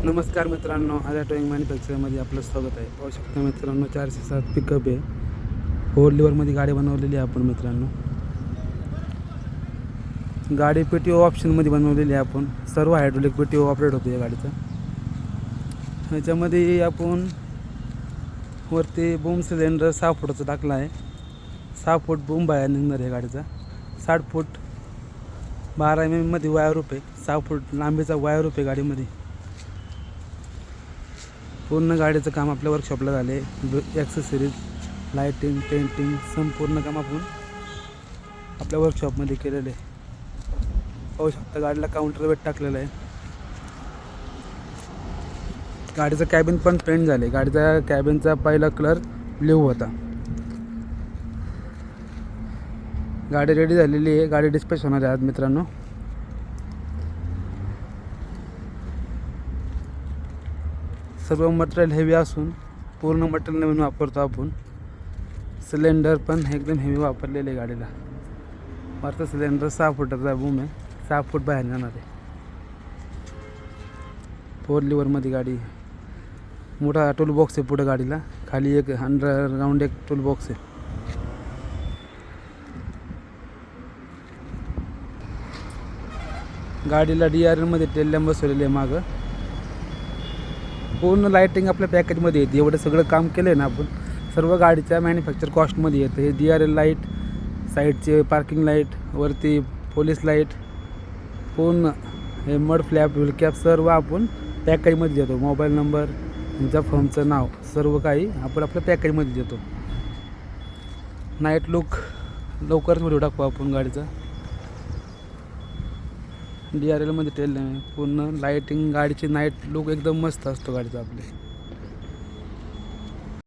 नमस्कार मित्रांनो, आर्या टॉइंग मॅन्युफॅक्चरमध्ये आपलं स्वागत आहे. पाहू शकता मित्रांनो, 407 पिकअप आहे. 4 लिव्हरमध्ये गाडी बनवलेली आहे आपण मित्रांनो. गाडी PTO ऑप्शनमध्ये बनवलेली आहे आपण. सर्व हायड्रोलिक PTO ऑपरेट होतो या गाडीचा. ह्याच्यामध्ये आपण वरती बूम सिलेंडर 6 फुटाचा टाकला आहे. 6 फूट बूम बाहेर निघणार आहे गाडीचा. 60 फूट 12 mm मध्ये वायर रूप आहे. 6 फूट लांबीचा वायर रूप आहे गाडीमध्ये. पूर्ण गाडीचं काम आपल्या वर्कशॉपला झाले. ॲक्सेसरीज, लाईटिंग, पेंटिंग संपूर्ण काम आपण आपल्या वर्कशॉपमध्ये केलेलं आहे. पाहू शकता गाडीला काउंटर वेट टाकलेलं आहे. गाडीचं कॅबिन पण पेंट झाले. गाडीचा कॅबिनचा पहिला कलर ब्ल्यू होता. गाडी रेडी झालेली आहे. गाडी डिस्पॅच होणार आहे आज मित्रांनो. सर्व मटेरियल हेवी असून पूर्ण मटेरियल नवीन वापरतो आपण. सिलेंडर पण एकदम हेवी वापरलेले आहे गाडीला. वरचा सिलेंडर 6 फुटाचा बूम आहे. 6 फूट बाहेर जाणार आहे. 4 लिव्हरमध्ये गाडी. मोठा टूल बॉक्स आहे पुढे गाडीला. खाली एक अंडरग्राऊंड एक टूल बॉक्स आहे. गाडीला DRL मध्ये टेल लॅम्प बसवलेली आहे मागं. पूर्ण लाईटिंग आपल्या पॅकेजमध्ये येते. एवढं सगळं काम केलं आहे ना आपण. सर्व गाडीच्या मॅन्युफॅक्चर कॉस्टमध्ये येतं. हे DRL लाईट, साईडचे पार्किंग लाईट, वरती पोलीस लाईट, पूर्ण हे मड फ्लॅप, व्हील कॅप सर्व आपण पॅकेजमध्ये देतो. मोबाईल नंबर, तुमच्या फर्मचं नाव सर्व काही आपण आपल्या पॅकेजमध्ये देतो. नाईट लुक लवकरच व्हिडिओ टाकू आपण गाडीचा. DRL मध्ये टेल पूर्ण लाईटिंग, गाडीची नाईट लुक एकदम मस्त असतो गाडीचा आपले.